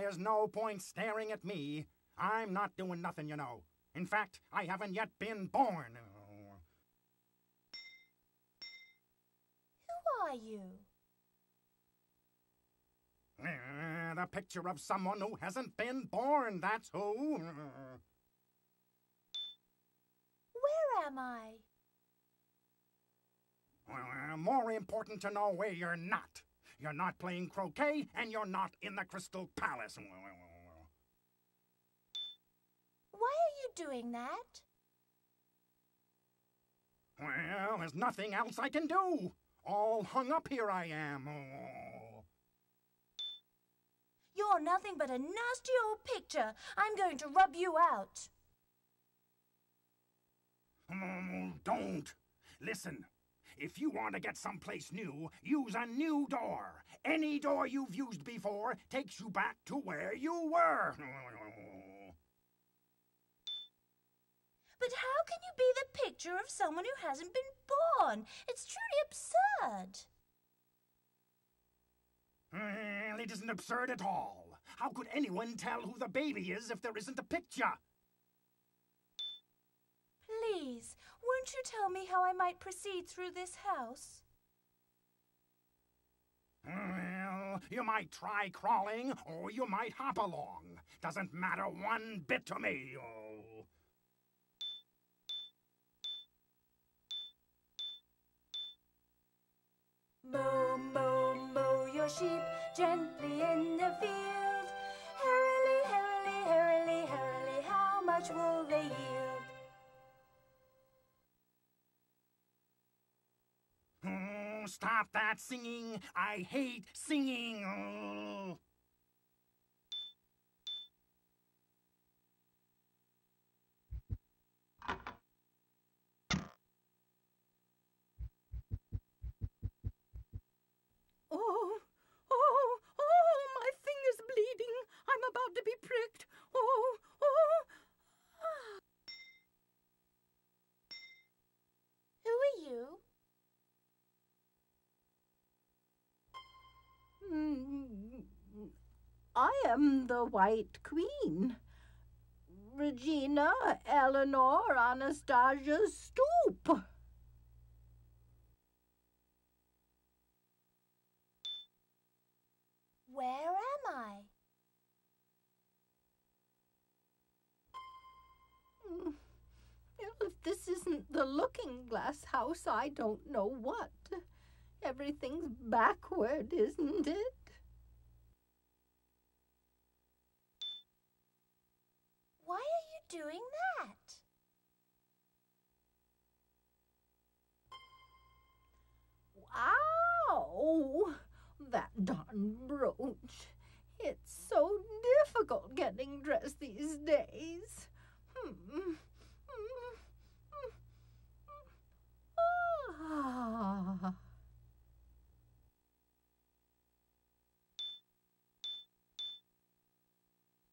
there's no point staring at me. I'm not doing nothing, you know. In fact, I haven't yet been born. Who are you? The picture of someone who hasn't been born, that's who. Where am I? More important to know where you're not. You're not playing croquet, and you're not in the Crystal Palace. Why are you doing that? Well, there's nothing else I can do. All hung up here I am. You're nothing but a nasty old picture. I'm going to rub you out. Don't. Listen. If you want to get someplace new, use a new door. Any door you've used before takes you back to where you were. But how can you be the picture of someone who hasn't been born? It's truly absurd. Well, it isn't absurd at all. How could anyone tell who the baby is if there isn't a picture? Please, won't you tell me how I might proceed through this house? Well, you might try crawling, or you might hop along. Doesn't matter one bit to me. Moo, moo, moo your sheep gently in the field. Herily, herily, herily, herily, how much will they yield? Stop that singing. I hate singing. My finger's bleeding. I'm about to be pricked. Who are you? I am the White Queen. Regina Eleanor Anastasia Stoop. Where am I? If this isn't the looking-glass house, I don't know what. Everything's backward, isn't it? Why are you doing that? Ow! That darn brooch. It's so difficult getting dressed these days. Ah.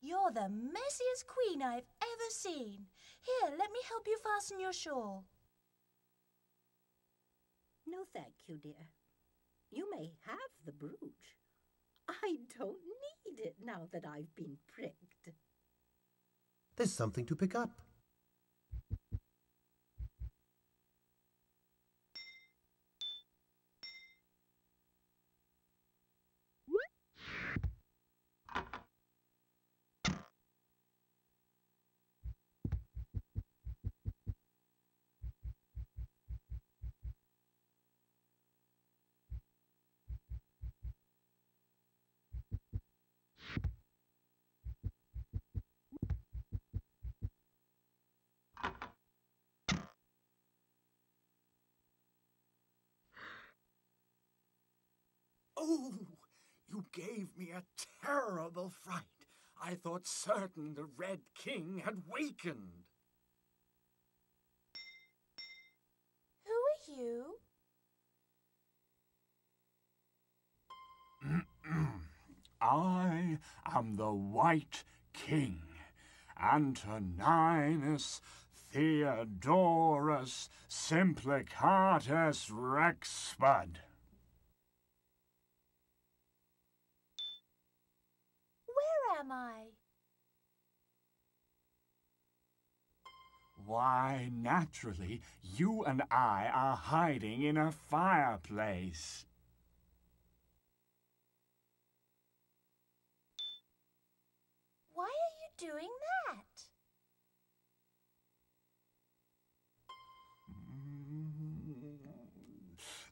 You're the messiest queen I've ever seen. Here, let me help you fasten your shawl. No, thank you, dear. You may have the brooch. I don't need it now that I've been pricked. There's something to pick up. Oh, you gave me a terrible fright. I thought certain the Red King had wakened. Who are you? I am the White King, Antoninus Theodorus Simplicatus Rexbud. Where am I? Why, naturally, you and I are hiding in a fireplace. Why are you doing that?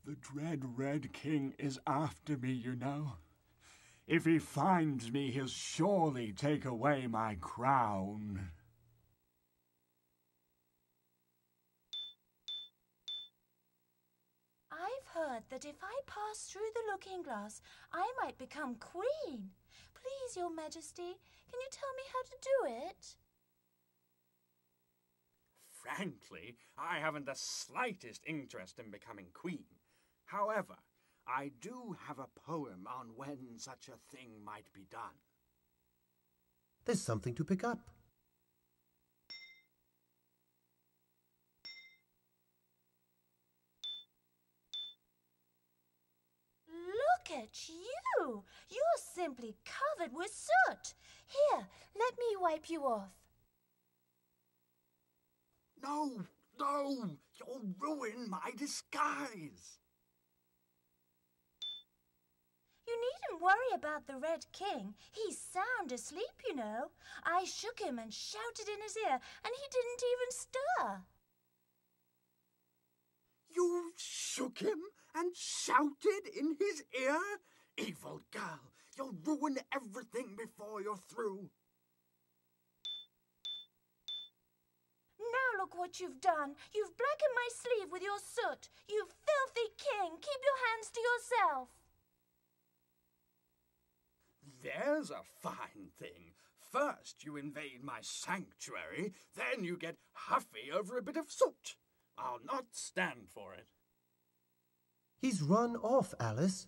The dread Red King is after me, you know. If he finds me, he'll surely take away my crown. I've heard that if I pass through the looking glass, I might become queen. Please, Your Majesty, can you tell me how to do it? Frankly, I haven't the slightest interest in becoming queen. However, I do have a poem on when such a thing might be done. There's something to pick up. Look at you! You're simply covered with soot. Here, let me wipe you off. No, no! You'll ruin my disguise! You needn't worry about the Red King. He's sound asleep, you know. I shook him and shouted in his ear, and he didn't even stir. You shook him and shouted in his ear? Evil girl, you'll ruin everything before you're through. Now look what you've done. You've blackened my sleeve with your soot. You filthy king. Keep your hands to yourself. There's a fine thing. First you invade my sanctuary, then you get huffy over a bit of soot. I'll not stand for it. He's run off, Alice.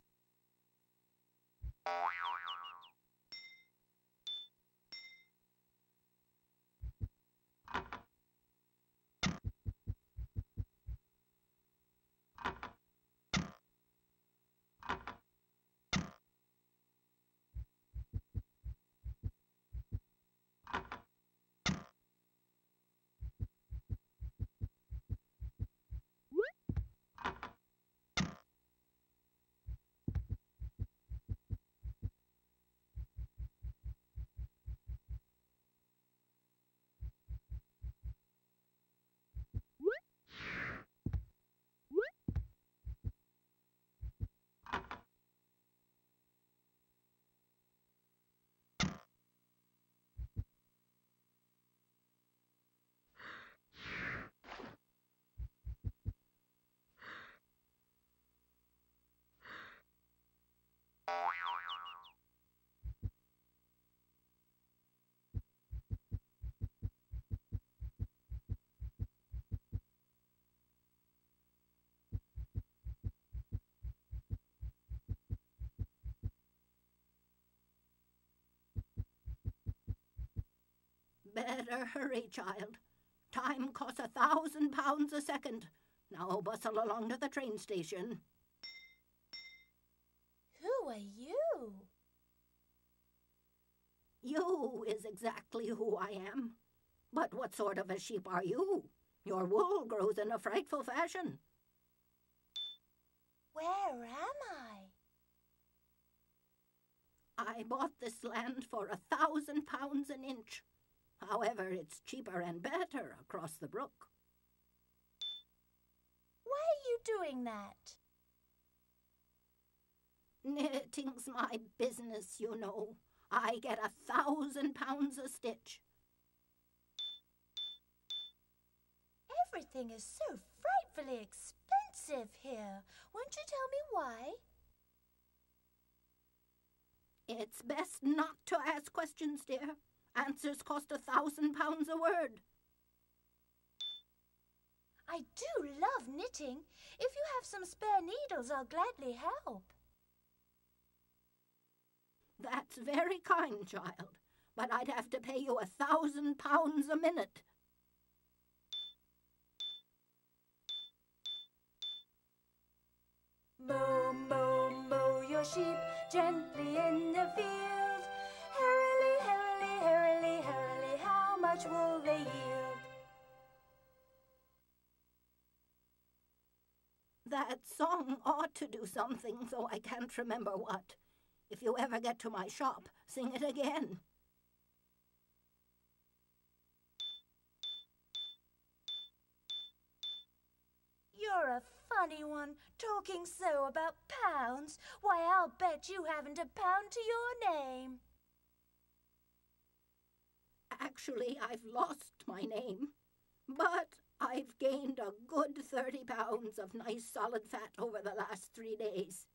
Better hurry, child. Time costs £1,000 a second. Now bustle along to the train station. Who are you? You is exactly who I am. But what sort of a sheep are you? Your wool grows in a frightful fashion. Where am I? I bought this land for £1,000 an inch. However, it's cheaper and better across the brook. Why are you doing that? Knitting's my business, you know. I get £1,000 a stitch. Everything is so frightfully expensive here. Won't you tell me why? It's best not to ask questions, dear. Answers cost £1,000 a word. I do love knitting. If you have some spare needles, I'll gladly help. That's very kind, child, but I'd have to pay you £1,000 a minute. Moo, moo, moo your sheep gently in the field. Herily, herily. they yield? That song ought to do something, though I can't remember what. If you ever get to my shop, sing it again. You're a funny one, talking so about pounds. Why, I'll bet you haven't a pound to your name. Actually, I've lost my name. But I've gained a good 30 pounds of nice solid fat over the last 3 days.